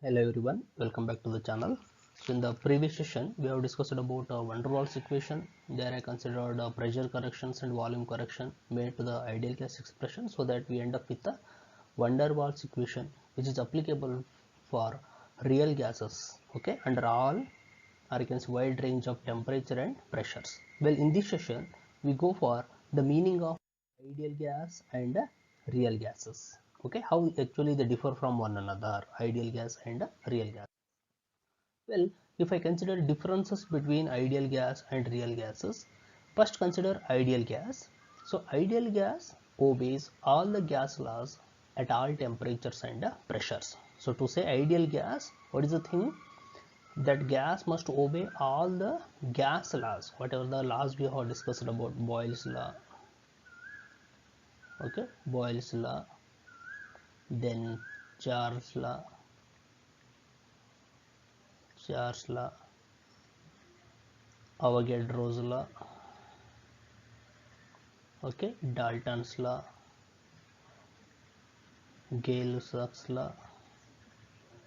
Hello everyone, welcome back to the channel. So in the previous session, we have discussed about van der Waals equation. There I considered pressure corrections and volume correction made to the ideal gas expression so that we end up with the van der Waals equation, which is applicable for real gases, okay, under all or you can say wide range of temperature and pressures. Well, in this session, we go for the meaning of ideal gas and real gases. Okay, how actually they differ from one another, ideal gas and real gas. Well, if I consider differences between ideal gas and real gases, first consider ideal gas. So ideal gas obeys all the gas laws at all temperatures and pressures. So to say ideal gas, what is the thing? That gas must obey all the gas laws, whatever the laws we have discussed about Boyle's law, okay, Boyle's law, then Charles law, Avogadro's law, okay, Dalton's law, Gay-Lussac's law,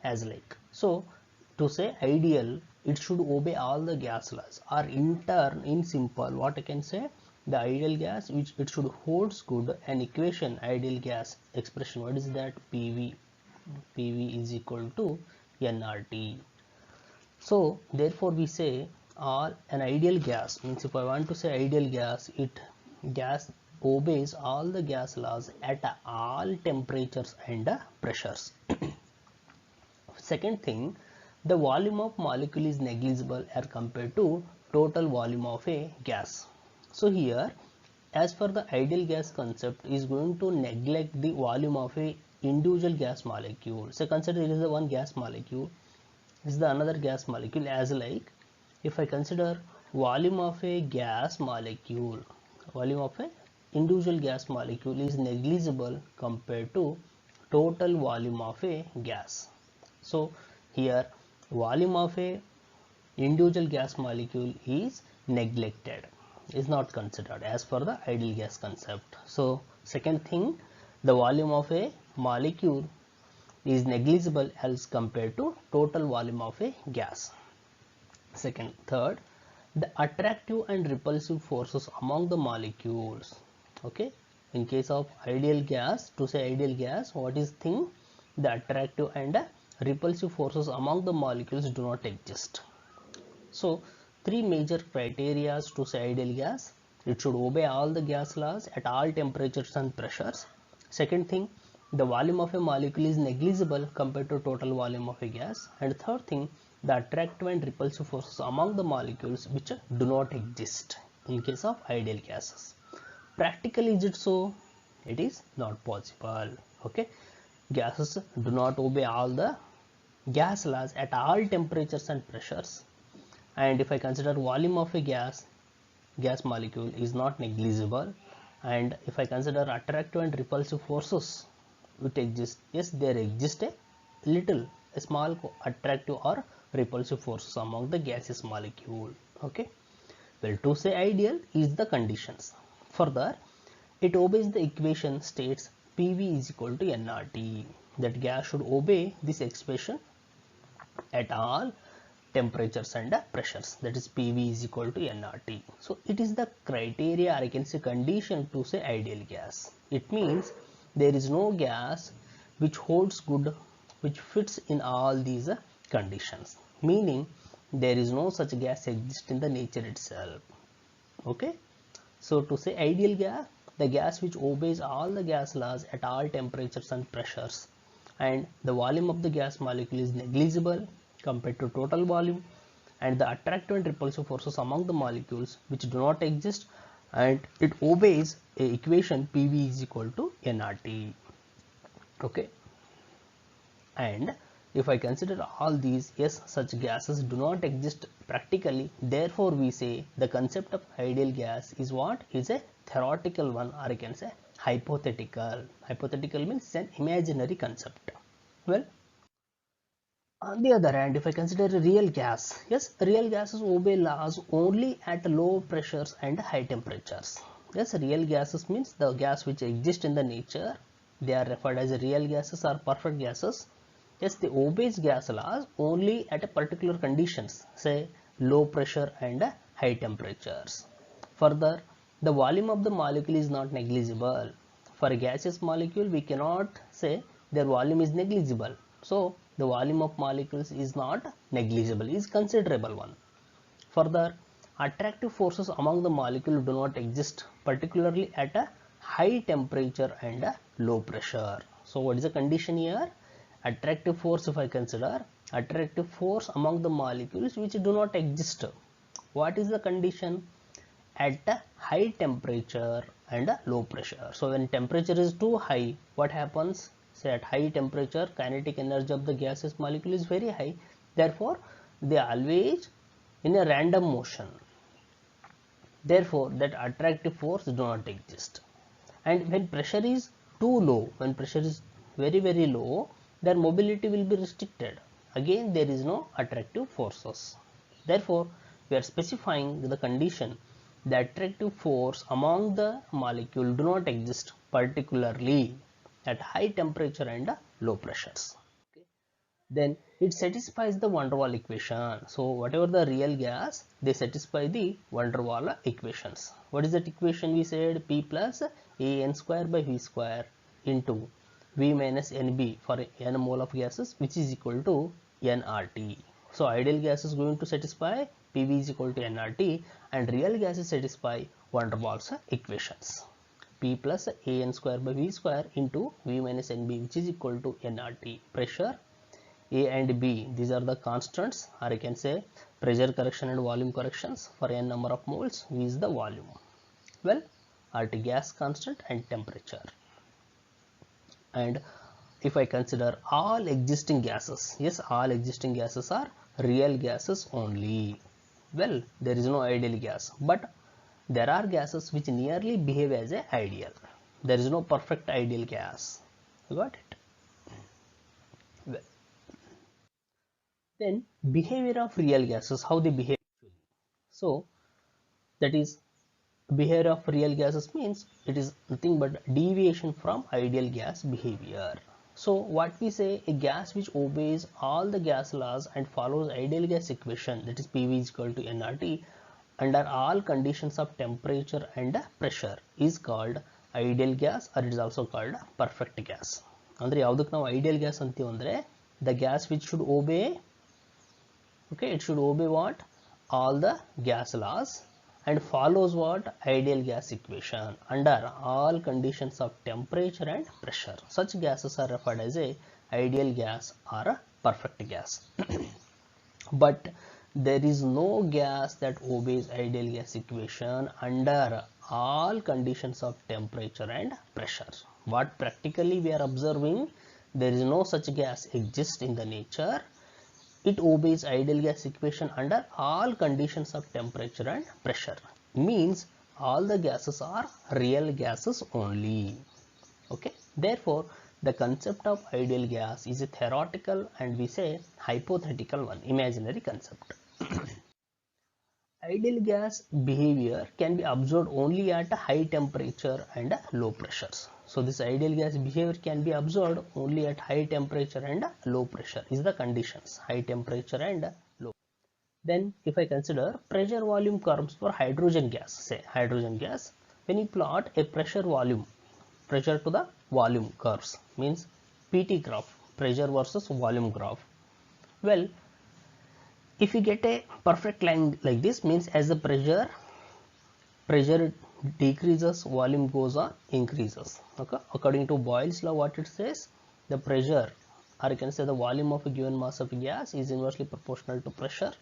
as like. So to say ideal, it should obey all the gas laws, or in turn, in simple, what I can say, the ideal gas which it should holds good an equation ideal gas expression. What is that? PV is equal to nRT. So therefore we say all an ideal gas means, if I want to say ideal gas, it gas obeys all the gas laws at all temperatures and pressures. Second thing, the volume of molecule is negligible as compared to total volume of a gas. So here, as per the ideal gas concept, is going to neglect the volume of a individual gas molecule. So consider it is the one gas molecule, this is the another gas molecule, as like if I consider volume of a gas molecule, volume of a individual gas molecule is negligible compared to total volume of a gas. So here volume of a individual gas molecule is neglected, is not considered as per the ideal gas concept. So second thing, the volume of a molecule is negligible as compared to total volume of a gas. Third, the attractive and repulsive forces among the molecules. Okay, in case of ideal gas, to say ideal gas, what is thing? The attractive and repulsive forces among the molecules do not exist. So three major criteria to say ideal gas: it should obey all the gas laws at all temperatures and pressures. Second thing, the volume of a molecule is negligible compared to total volume of a gas. And third thing, the attractive and repulsive forces among the molecules which do not exist in case of ideal gases. Practically, is it so? It is not possible. Okay, gases do not obey all the gas laws at all temperatures and pressures. And if I consider volume of a gas molecule is not negligible, and if I consider attractive and repulsive forces which exist, yes, there exist a small attractive or repulsive forces among the gaseous molecule. Okay, well, to say ideal is the conditions. Further, it obeys the equation states PV is equal to nRT, that gas should obey this expression at all temperatures and pressures, that is PV is equal to nRT. So it is the criteria, or I can say condition, to say ideal gas. It means there is no gas which holds good, which fits in all these conditions, meaning there is no such gas exist in the nature itself. Okay, so to say ideal gas, the gas which obeys all the gas laws at all temperatures and pressures, and the volume of the gas molecule is negligible compared to total volume, and the attractive and repulsive forces among the molecules which do not exist, and it obeys a equation PV is equal to nRT. Okay, and if I consider all these, yes, such gases do not exist practically. Therefore we say the concept of ideal gas is what? Is a theoretical one, or I can say hypothetical. Hypothetical means an imaginary concept. Well, on the other hand, if I consider a real gas, yes, real gases obey laws only at low pressures and high temperatures. Yes, real gases means the gas which exist in the nature, they are referred as real gases or perfect gases. Yes, they obeys gas laws only at a particular conditions, say low pressure and high temperatures. Further, the volume of the molecule is not negligible. For a gaseous molecule, we cannot say their volume is negligible. So, the volume of molecules is not negligible, is considerable one. Further, attractive forces among the molecule do not exist, particularly at a high temperature and a low pressure. So, what is the condition here? Attractive force, if I consider attractive force among the molecules which do not exist. What is the condition? At a high temperature and a low pressure. So, when temperature is too high, what happens? Say at high temperature, kinetic energy of the gaseous molecule is very high. Therefore, they always in a random motion. Therefore, that attractive force do not exist. And when pressure is too low, when pressure is very low, their mobility will be restricted. Again, there is no attractive forces. Therefore, we are specifying the condition the attractive force among the molecule do not exist, particularly at high temperature and low pressures. Then it satisfies the van der Waals equation. So whatever the real gas, they satisfy the van der Waals equations. What is that equation? We said P plus AN square by V square into V minus NB for n mole of gases, which is equal to nRT. So ideal gas is going to satisfy PV is equal to nRT, and real gases satisfy van der Waals equations. P plus AN square by V square into V minus NB, which is equal to nRT. Pressure A and B, these are the constants, or I can say pressure correction and volume corrections. For n number of moles, V is the volume. Well, RT gas constant and temperature. And if I consider all existing gases, yes, all existing gases are real gases only. Well, there is no ideal gas, but there are gases which nearly behave as a ideal. There is no perfect ideal gas. You got it? Well, then behavior of real gases, how they behave. So that is behavior of real gases means it is nothing but deviation from ideal gas behavior. So what we say, a gas which obeys all the gas laws and follows ideal gas equation, that is PV is equal to nRT under all conditions of temperature and pressure, is called ideal gas, or it is also called perfect gas. ಅಂದ್ರೆ ಯಾವುದಕ್ಕೆ ನಾವು ideal gas ಅಂತೀವಿ ಅಂದ್ರೆ the gas which should obey, okay, it should obey what? All the gas laws and follows what? Ideal gas equation under all conditions of temperature and pressure. Such gases are referred as a ideal gas or a perfect gas. But there is no gas that obeys ideal gas equation under all conditions of temperature and pressure. What practically we are observing, there is no such gas exists in the nature. It obeys ideal gas equation under all conditions of temperature and pressure. Means all the gases are real gases only. Okay, therefore the concept of ideal gas is a theoretical and we say hypothetical one, imaginary concept. Ideal gas behavior can be observed only at a high temperature and low pressures. So this ideal gas behavior can be observed only at high temperature and low pressure is the conditions, high temperature and low. Then if I consider pressure volume curves for hydrogen gas, say hydrogen gas, when you plot a pressure volume, pressure to the volume curves, means PT graph, pressure versus volume graph. Well, if you get a perfect line like this, means as the pressure decreases, volume goes on increases. Okay, according to Boyle's law, what it says, the pressure, or you can say the volume of a given mass of a gas is inversely proportional to pressure,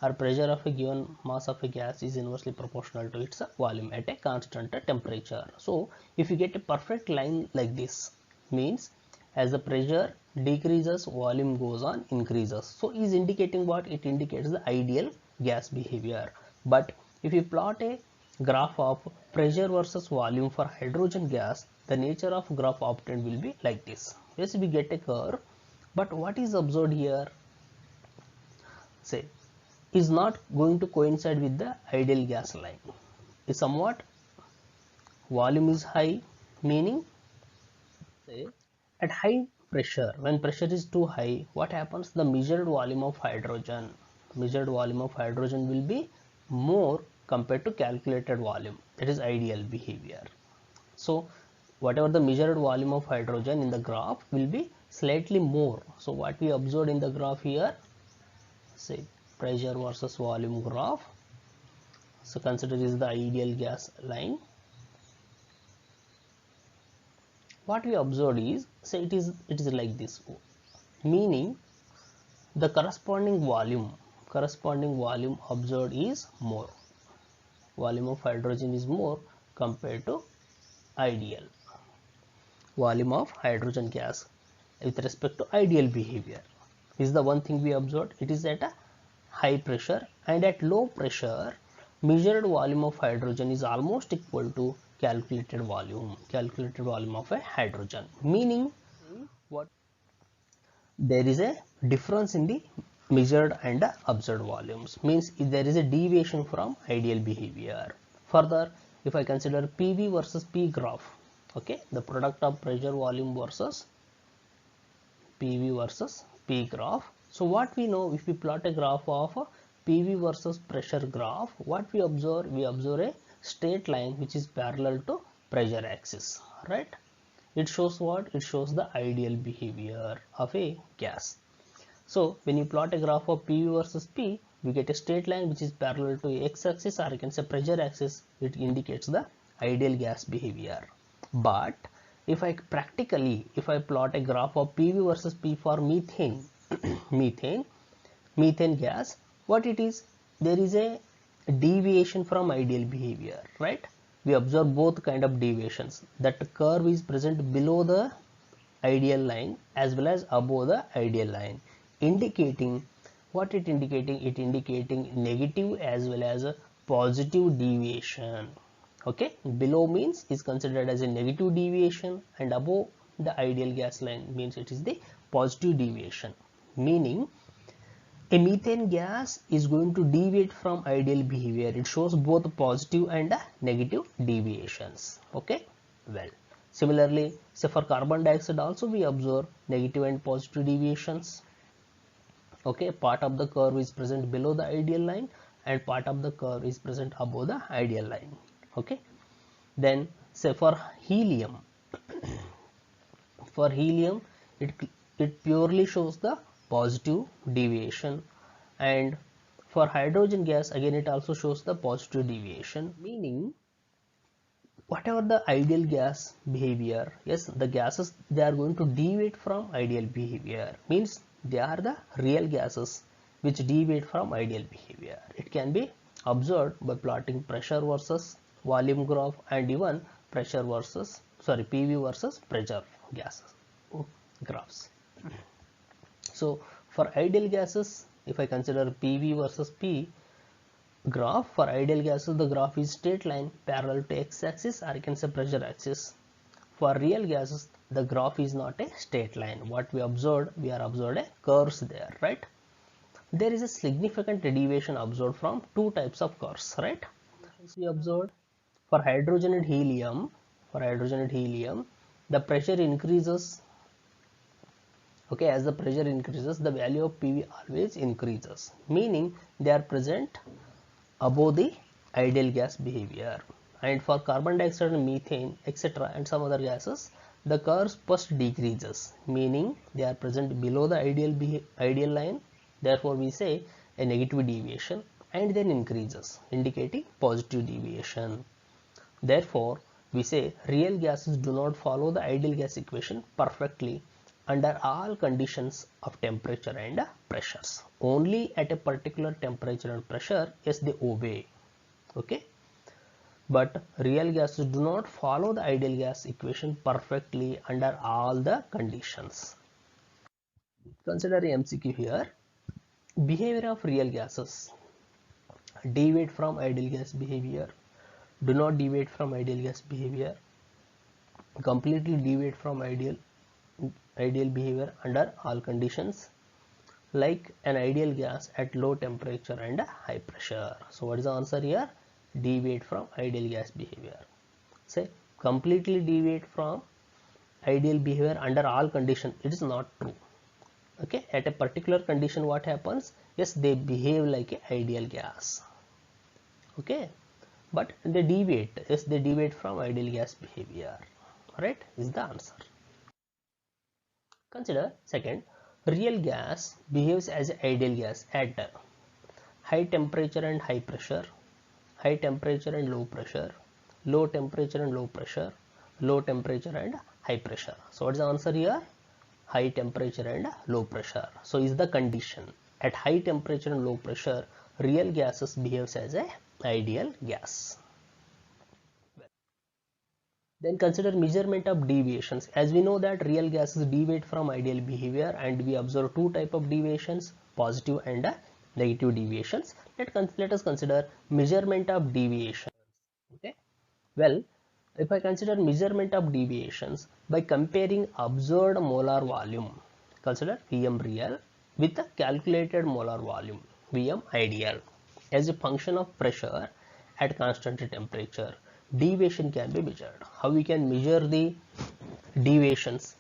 or pressure of a given mass of a gas is inversely proportional to its volume at a constant temperature. So if you get a perfect line like this, means as the pressure decreases, volume goes on increases. So is indicating what? It indicates the ideal gas behavior. But if you plot a graph of pressure versus volume for hydrogen gas, the nature of graph obtained will be like this. Yes, we get a curve, but what is observed here, say, is not going to coincide with the ideal gas line. Is somewhat volume is high, meaning say at high pressure, when pressure is too high, what happens? The measured volume of hydrogen will be more compared to calculated volume. That is ideal behavior. So whatever the measured volume of hydrogen in the graph will be slightly more. So what we observed in the graph here, say pressure versus volume graph. So consider this is the ideal gas line. What we observed is, say it is like this, meaning the corresponding volume observed is more. Volume of hydrogen is more compared to ideal volume of hydrogen gas with respect to ideal behavior. This is the one thing we observed. It is at a high pressure, and at low pressure measured volume of hydrogen is almost equal to calculated volume of a hydrogen, meaning what? There is a difference in the measured and observed volumes, means if there is a deviation from ideal behavior. Further, if I consider PV versus P graph, okay, the product of pressure volume versus PV versus P graph. So what we know, if we plot a graph of PV versus pressure graph, what we observe? We observe a straight line which is parallel to pressure axis, right? It shows what? It shows the ideal behavior of a gas. So when you plot a graph of PV versus P, we get a straight line which is parallel to x-axis, or you can say pressure axis. It indicates the ideal gas behavior. But if I plot a graph of PV versus P for methane, methane gas, what it is? There is a deviation from ideal behavior, right? We observe both kind of deviations. That curve is present below the ideal line as well as above the ideal line, indicating what it indicating? It indicating negative as well as a positive deviation. Okay, below means is considered as a negative deviation, and above the ideal gas line means it is the positive deviation, meaning a methane gas is going to deviate from ideal behavior. It shows both positive and negative deviations. Okay, well, similarly, say for carbon dioxide also we observe negative and positive deviations. Okay, part of the curve is present below the ideal line and part of the curve is present above the ideal line. Okay, then say for helium, it purely shows the positive deviation, and for hydrogen gas again it also shows the positive deviation, meaning whatever the ideal gas behavior, yes, the gases, they are going to deviate from ideal behavior, means they are the real gases which deviate from ideal behavior. It can be observed by plotting pressure versus volume graph and even PV versus pressure gases graphs. So for ideal gases, if I consider PV versus P graph, for ideal gases the graph is straight line parallel to x-axis, or you can say pressure axis. For real gases the graph is not a straight line. What we observed a curves there, right? There is a significant deviation observed from two types of curves, right? We observed for hydrogen and helium, the pressure increases. Okay, as the pressure increases, the value of PV always increases, meaning they are present above the ideal gas behavior. And for carbon dioxide and methane, etc., and some other gases, the curves first decreases, meaning they are present below the ideal line. Therefore, we say a negative deviation, and then increases, indicating positive deviation. Therefore, we say real gases do not follow the ideal gas equation perfectly under all conditions of temperature and pressures. Only at a particular temperature and pressure, yes, they obey. Okay, but real gases do not follow the ideal gas equation perfectly under all the conditions. Consider a MCQ here. Behavior of real gases: deviate from ideal gas behavior, do not deviate from ideal gas behavior, completely deviate from ideal behavior under all conditions, like an ideal gas at low temperature and high pressure. So what is the answer here? Deviate from ideal gas behavior. Say completely deviate from ideal behavior under all conditions. It is not true. Okay, at a particular condition what happens? Yes, they behave like a ideal gas. Okay, but they deviate. Yes, they deviate from ideal gas behavior. Right, is the answer. Consider second, real gas behaves as an ideal gas at high temperature and high pressure, high temperature and low pressure, low temperature and low pressure, low temperature and high pressure. So what is the answer here? High temperature and low pressure. So is the condition at high temperature and low pressure, real gases behaves as a ideal gas. Then consider measurement of deviations. As we know that real gases deviate from ideal behavior, and we observe two type of deviations, positive and negative deviations. Let us consider measurement of deviation. Okay. Well, if I consider measurement of deviations by comparing observed molar volume, consider Vm real with a calculated molar volume, Vm ideal, as a function of pressure at constant temperature, deviation can be measured. How we can measure the deviations?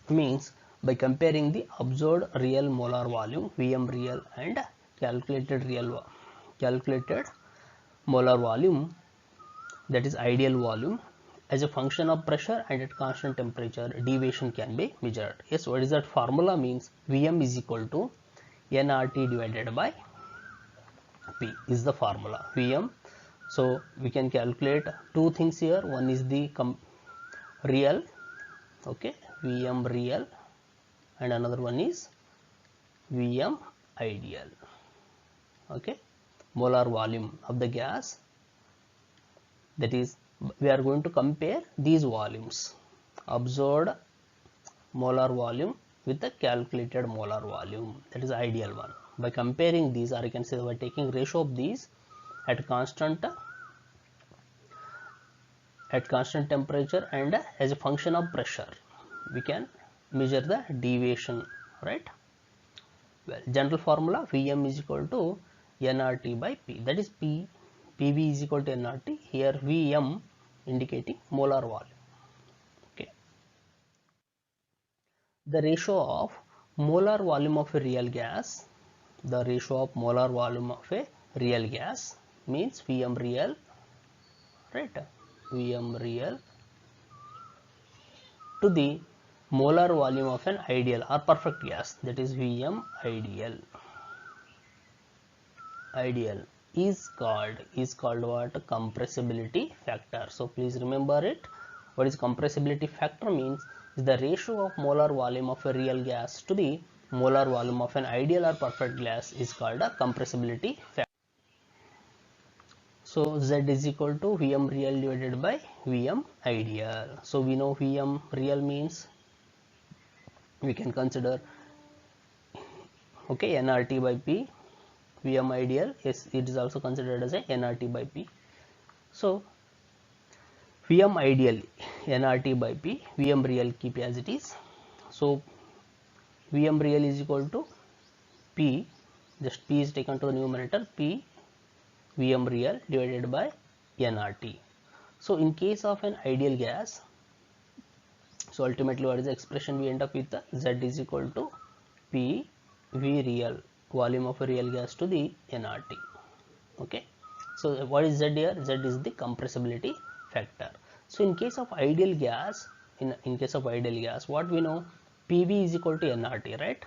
Means by comparing the observed real molar volume Vm real and calculated molar volume, that is ideal volume, as a function of pressure and at constant temperature, deviation can be measured. Yes, what is that formula? Means Vm is equal to nRT divided by P is the formula Vm. So we can calculate two things here. One is the real, okay, Vm real, and another one is Vm ideal. Okay, molar volume of the gas, that is we are going to compare these volumes, observed molar volume with the calculated molar volume, that is ideal one. By comparing these, or you can say by taking ratio of these at constant temperature and as a function of pressure, we can measure the deviation, right? Well, general formula Vm is equal to nRT by P, that is PV is equal to nRT. Here Vm indicating molar volume. Okay, the ratio of molar volume of a real gas, the ratio of molar volume of a real gas means Vm real, right? Vm real to the molar volume of an ideal or perfect gas, that is Vm ideal. Ideal is called what? Compressibility factor. So please remember it. What is compressibility factor? Means is the ratio of molar volume of a real gas to the molar volume of an ideal or perfect gas is called a compressibility factor. So Z is equal to Vm real divided by Vm ideal. So we know Vm real means we can consider, okay, nRT by P. Vm ideal, yes, it is also considered as a nRT by P. So Vm ideal nRT by P, Vm real keep as it is. So Vm real is equal to P, just P is taken to the numerator, P Vm real divided by nRT. So in case of an ideal gas, so ultimately what is the expression we end up with? Z is equal to P V real, volume of a real gas to the nRT. Okay, so what is Z here? Z is the compressibility factor. So in case of ideal gas, in case of ideal gas, what we know? PV is equal to nRT, right?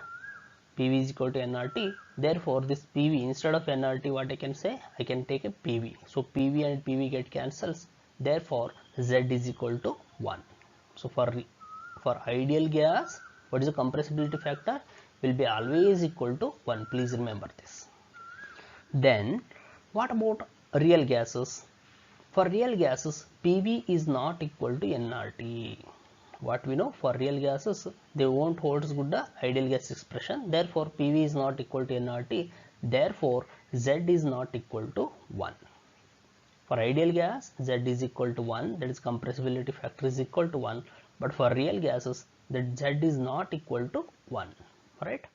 PV is equal to nRT. Therefore this PV, instead of nRT, what I can say? I can take a PV. So PV and PV get cancels. Therefore Z is equal to 1. So for ideal gas, what is the compressibility factor? Will be always equal to 1. Please remember this. Then what about real gases? For real gases, PV is not equal to nRT. What we know, for real gases, they won't hold good the ideal gas expression. Therefore PV is not equal to nRT. Therefore Z is not equal to 1. For ideal gas, Z is equal to 1, that is compressibility factor is equal to 1. But for real gases, that Z is not equal to 1, right?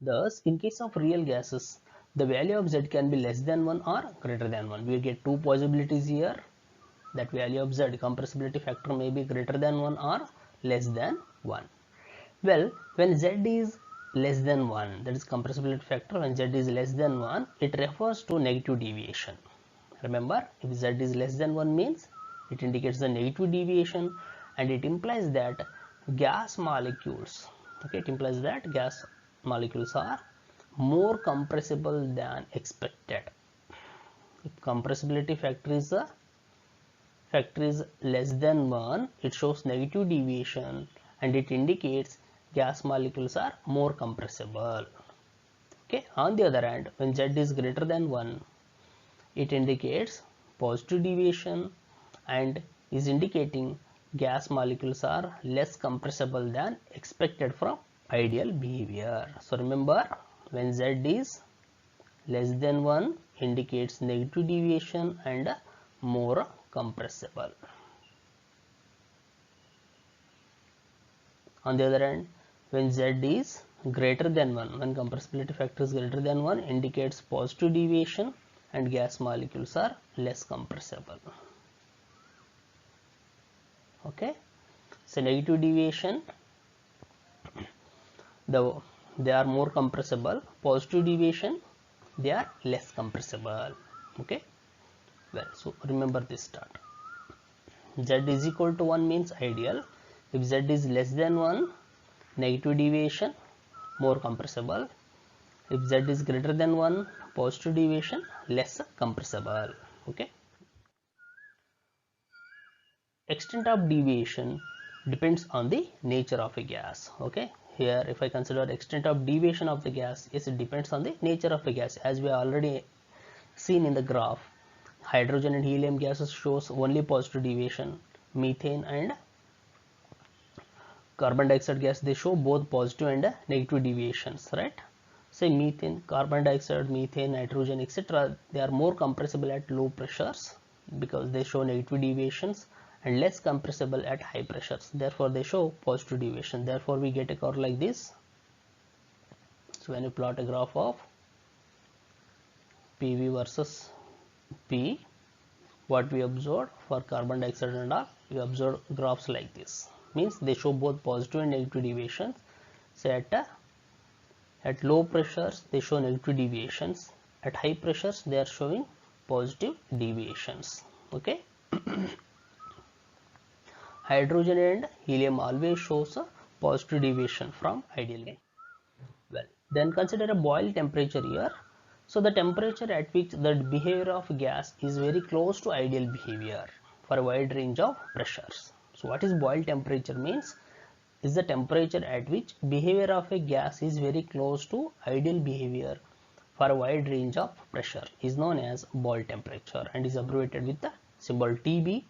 Thus in case of real gases, the value of Z can be less than 1 or greater than 1. We get two possibilities here. that value of Z, compressibility factor may be greater than 1 or less than 1. Well, when Z is less than 1, that is compressibility factor, when Z is less than 1, it refers to negative deviation. Remember, if Z is less than 1 means it indicates the negative deviation, and it implies that gas molecules, okay, it implies that gas molecules are more compressible than expected. If compressibility factor is less than 1, it shows negative deviation and it indicates gas molecules are more compressible. Okay, on the other hand, when Z is greater than 1, it indicates positive deviation and is indicating gas molecules are less compressible than expected from ideal behavior. So remember, when Z is less than 1 indicates negative deviation and more compressible. On the other hand, when Z is greater than 1, when compressibility factor is greater than 1, indicates positive deviation and gas molecules are less compressible. Okay, so negative deviation, they are more compressible. Positive deviation, they are less compressible. Okay, well, so remember this start. Z is equal to 1 means ideal. If Z is less than 1, negative deviation, more compressible. If Z is greater than 1, positive deviation, less compressible. Okay, extent of deviation depends on the nature of a gas. Okay, here if I consider extent of deviation of the gas, yes, it depends on the nature of the gas, as we already seen in the graph. Hydrogen and helium gases shows only positive deviation. Methane and carbon dioxide gas, they show both positive and negative deviations, right? Say methane, carbon dioxide, methane, nitrogen, etc., they are more compressible at low pressures because they show negative deviations, and less compressible at high pressures, therefore they show positive deviation. Therefore we get a curve like this. So when you plot a graph of PV versus P, what we observed for carbon dioxide and all, we observe graphs like this, means they show both positive and negative deviations. So at low pressures they show negative deviations, at high pressures they are showing positive deviations. Okay. Hydrogen and helium always shows a positive deviation from ideal. Well, then consider a boil temperature here. So the temperature at which the behavior of gas is very close to ideal behavior for a wide range of pressures. So what is boil temperature means? Is the temperature at which behavior of a gas is very close to ideal behavior for a wide range of pressure is known as boil temperature and is abbreviated with the symbol TB.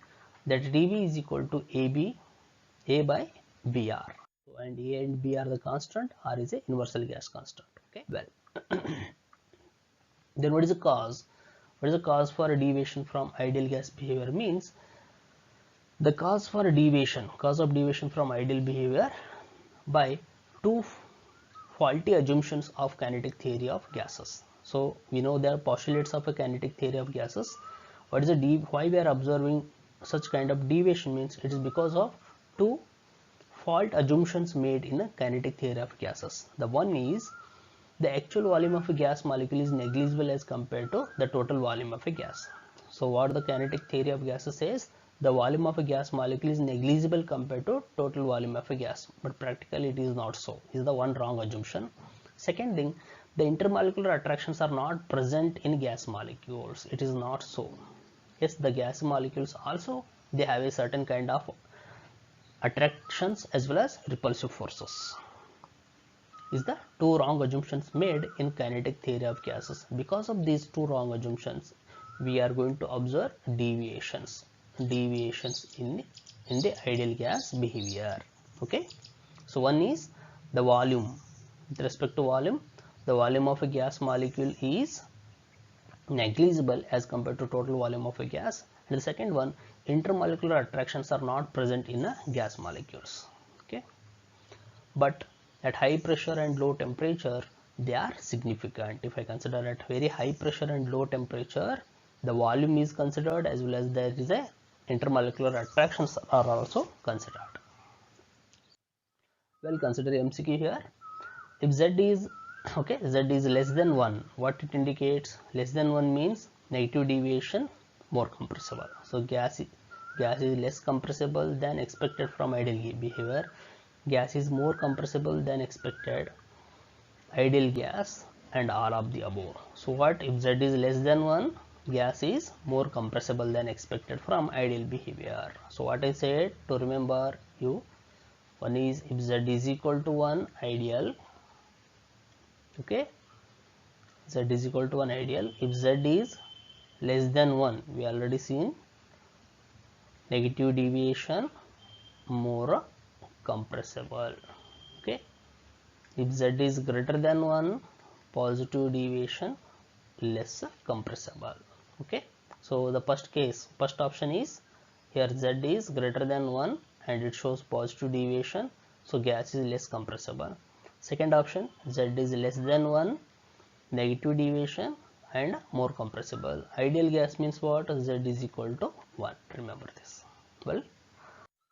That TB is equal to A by BR. So, and A and B are the constant, R is a universal gas constant. Okay, well, then what is the cause? What is the cause for a deviation from ideal gas behavior means? The cause of deviation from ideal behavior by two faulty assumptions of kinetic theory of gases. So we know there are postulates of a kinetic theory of gases. What is the why we are observing such kind of deviation means? It is because of two fault assumptions made in a kinetic theory of gases. The one is the actual volume of a gas molecule is negligible as compared to the total volume of a gas. So what the kinetic theory of gases says, the volume of a gas molecule is negligible compared to total volume of a gas, but practically it is not so. This is the one wrong assumption. Second thing, the intermolecular attractions are not present in gas molecules. It is not so. Yes, the gas molecules also, they have a certain kind of attractions as well as repulsive forces. Is the two wrong assumptions made in kinetic theory of gases. Because of these two wrong assumptions, we are going to observe deviations in the ideal gas behavior. Okay, so one is the volume. With respect to volume, the volume of a gas molecule is negligible as compared to total volume of a gas, and the second one, intermolecular attractions are not present in a gas molecules. Okay, but at high pressure and low temperature they are significant. If I consider at very high pressure and low temperature, the volume is considered as well as there is a intermolecular attractions are also considered. Well, consider MCQ here. If Z is Z is less than 1, what it indicates? Less than 1 means negative deviation, more compressible. So gas is less compressible than expected from ideal behavior. Gas is more compressible than expected, ideal gas, and all of the above. So what if Z is less than 1? Gas is more compressible than expected from ideal behavior. So what I said to remember you, one is if Z is equal to 1, ideal. Okay, Z is equal to 1, ideal. If Z is less than 1, we already seen negative deviation, more compressible. Okay, if Z is greater than 1, positive deviation, less compressible. Okay, so the first option is here Z is greater than 1 and it shows positive deviation, so gas is less compressible. Second option, Z is less than 1, negative deviation and more compressible. Ideal gas means what? Z is equal to 1. Remember this. Well,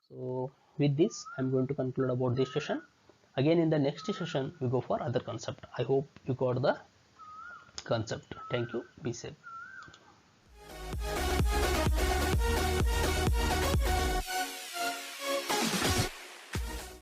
so with this I'm going to conclude about this session. Again in the next session we go for other concept. I hope you got the concept. Thank you. Be safe.